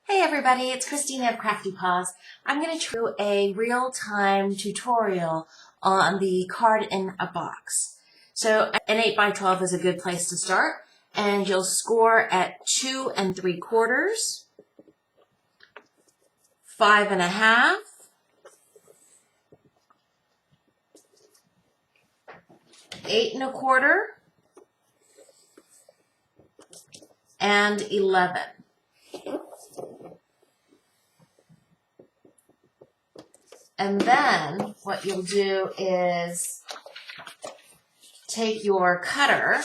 Hey everybody, it's Christina of Crafty Paws. I'm going to do a real-time tutorial on the card in a box. So an 8x12 is a good place to start, and you'll score at 2 3/4, 5 1/2, 8 1/4, and 11. And then what you'll do is take your cutter,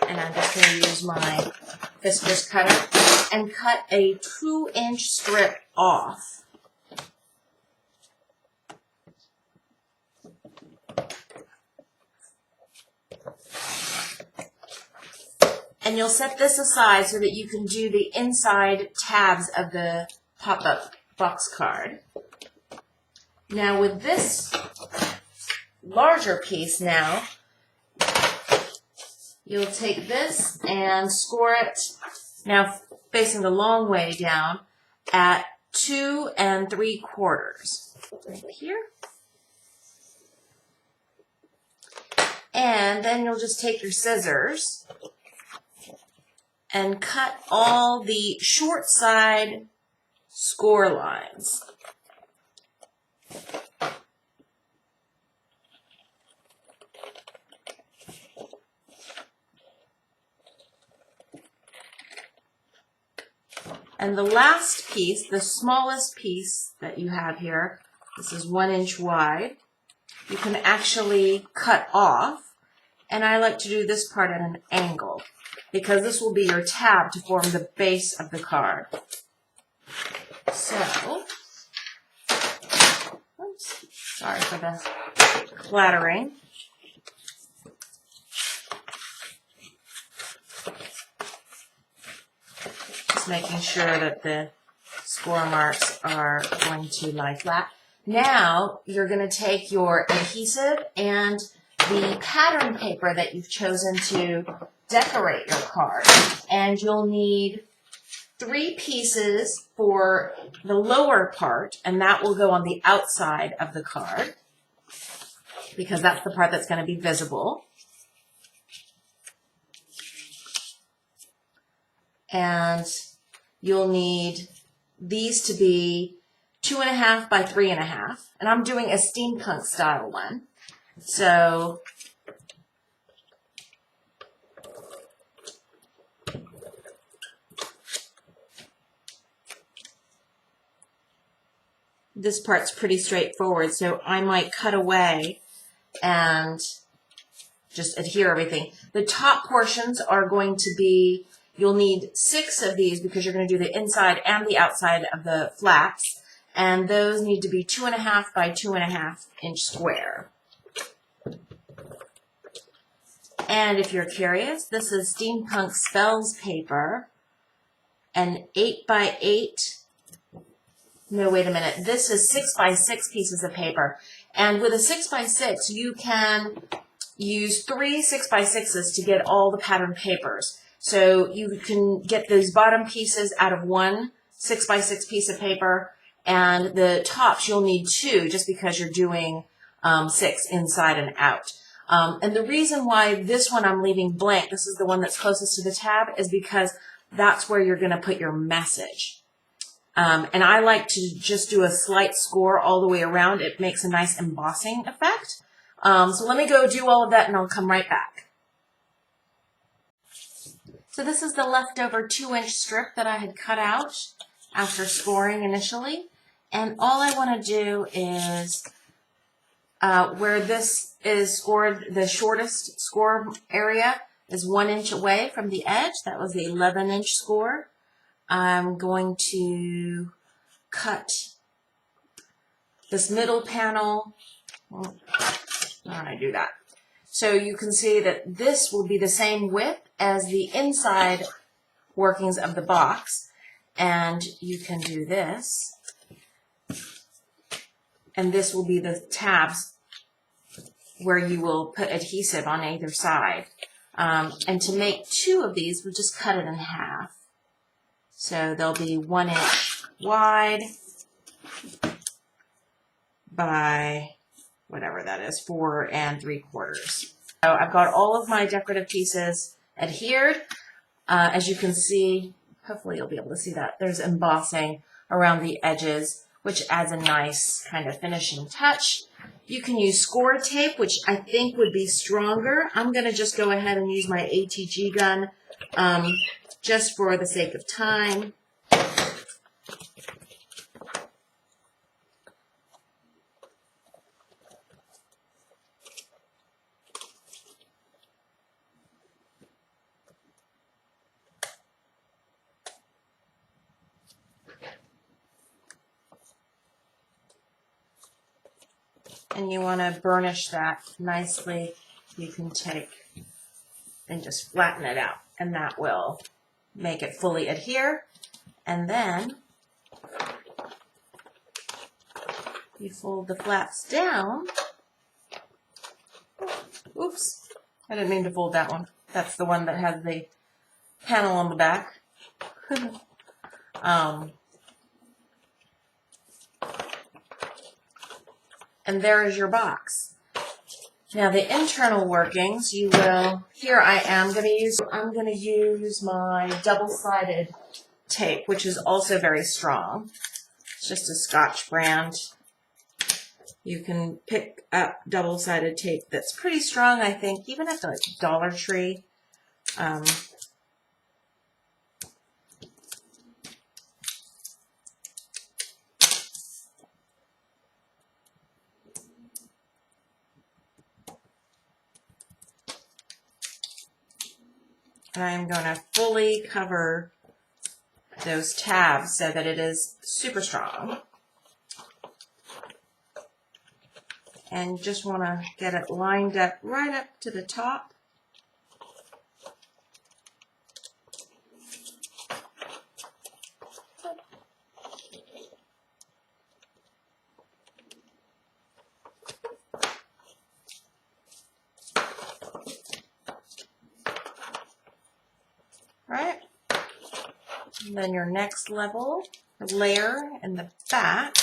and I'm just going to use my viscous cutter, and cut a 2-inch strip off. And you'll set this aside so that you can do the inside tabs of the pop-up box card. Now with this larger piece now, you'll take this and score it, now facing the long way down, at 2 3/4, right here. And then you'll just take your scissors and cut all the short side score lines. And the last piece, the smallest piece that you have here, this is 1 inch wide, you can actually cut off. And I like to do this part at an angle because this will be your tab to form the base of the card. So, oops, sorry for the clattering. Just making sure that the score marks are going to lie flat. Now, you're going to take your adhesive and the pattern paper that you've chosen to decorate your card, and you'll need 3 pieces for the lower part, and that will go on the outside of the card because that's the part that's going to be visible. And you'll need these to be 2 1/2 by 3 1/2, and I'm doing a steampunk style one. So this part's pretty straightforward, so I might cut away and just adhere everything. The top portions are going to be, you'll need 6 of these because you're going to do the inside and the outside of the flaps, and those need to be 2 1/2 by 2 1/2 inch square. And if you're curious, this is Steampunk Spells paper, an 8x8. No, wait a minute. This is 6x6 pieces of paper. And with a 6x6, you can use 3 6x6s to get all the pattern papers. So you can get these bottom pieces out of 1 6x6 piece of paper, and the tops you'll need 2 just because you're doing 6 inside and out. And the reason why this one I'm leaving blank, this is the one that's closest to the tab, is because that's where you're going to put your message. And I like to just do a slight score all the way around. It makes a nice embossing effect. So let me go do all of that and I'll come right back. So this is the leftover 2-inch strip that I had cut out after scoring initially. And all I want to do is, where this is scored, the shortest score area is 1 inch away from the edge. That was the 11-inch score. I'm going to cut this middle panel. Well, how do I do that? So you can see that this will be the same width as the inside workings of the box. And you can do this. And this will be the tabs where you will put adhesive on either side. And to make 2 of these, we'll just cut it in half. So they'll be 1 inch wide by whatever that is, 4 3/4. So I've got all of my decorative pieces adhered. As you can see, hopefully you'll be able to see that, there's embossing around the edges, which adds a nice kind of finishing touch. You can use score tape, which I think would be stronger. I'm going to just go ahead and use my ATG gun just for the sake of time. And you want to burnish that nicely. You can take and just flatten it out, and that will make it fully adhere. And then you fold the flaps down. Oops, I didn't mean to fold that one. That's the one that has the panel on the back. And there is your box. Now the internal workings, you will, here I'm going to use my double-sided tape, which is also very strong. It's just a Scotch brand. You can pick up double-sided tape that's pretty strong, I think, even at the Dollar Tree. And I'm going to fully cover those tabs so that it is super strong. And just want to get it lined up right up to the top. Right? And then your next layer in the back.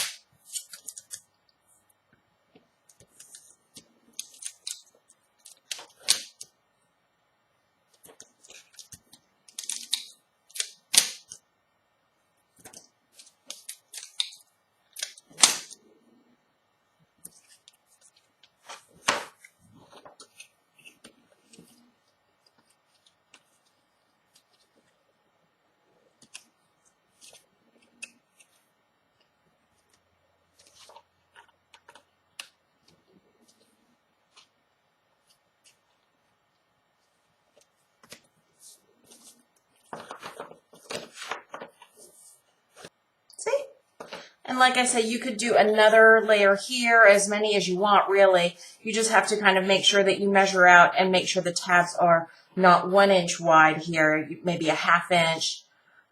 And like I said, you could do another layer here, as many as you want, really. You just have to kind of make sure that you measure out and make sure the tabs are not 1 inch wide here, maybe a 1/2 inch,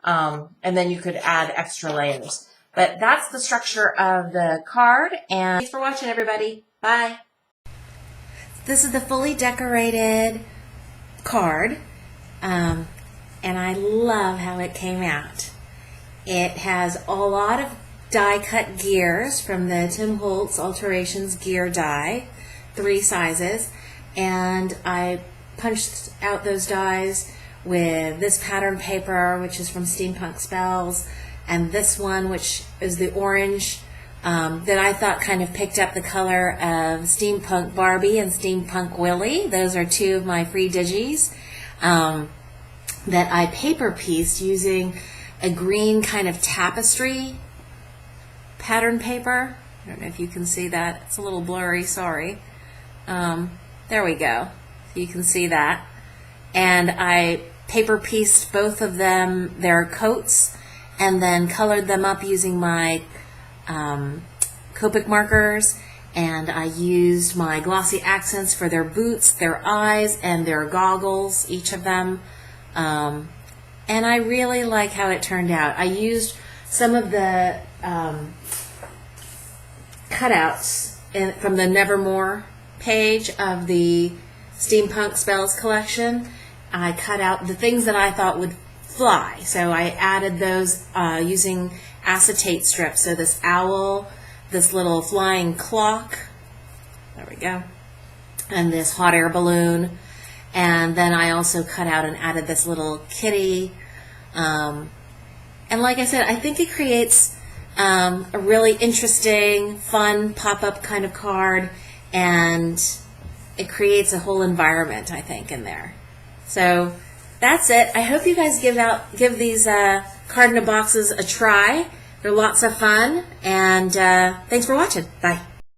and then you could add extra layers. But that's the structure of the card, and thanks for watching, everybody. Bye. This is the fully decorated card, and I love how it came out. It has a lot of die-cut gears from the Tim Holtz Alterations gear die, 3 sizes, and I punched out those dies with this pattern paper, which is from Steampunk Spells, and this one, which is the orange, that I thought kind of picked up the color of Steampunk Barbie and Steampunk Willie. Those are 2 of my free digis that I paper pieced using a green kind of tapestry pattern paper. I don't know if you can see that. It's a little blurry, sorry. There we go. So you can see that. And I paper pieced both of them, their coats, and then colored them up using my Copic markers, and I used my glossy accents for their boots, their eyes, and their goggles, each of them. And I really like how it turned out. I used some of the cutouts from the Nevermore page of the Steampunk Spells collection. I cut out the things that I thought would fly. So I added those using acetate strips. So this owl, this little flying clock, there we go, and this hot air balloon. And then I also cut out and added this little kitty. And like I said, I think it creates a really interesting, fun pop-up kind of card, and it creates a whole environment, I think, in there. So that's it. I hope you guys give these card in a boxes a try. They're lots of fun, and thanks for watching. Bye.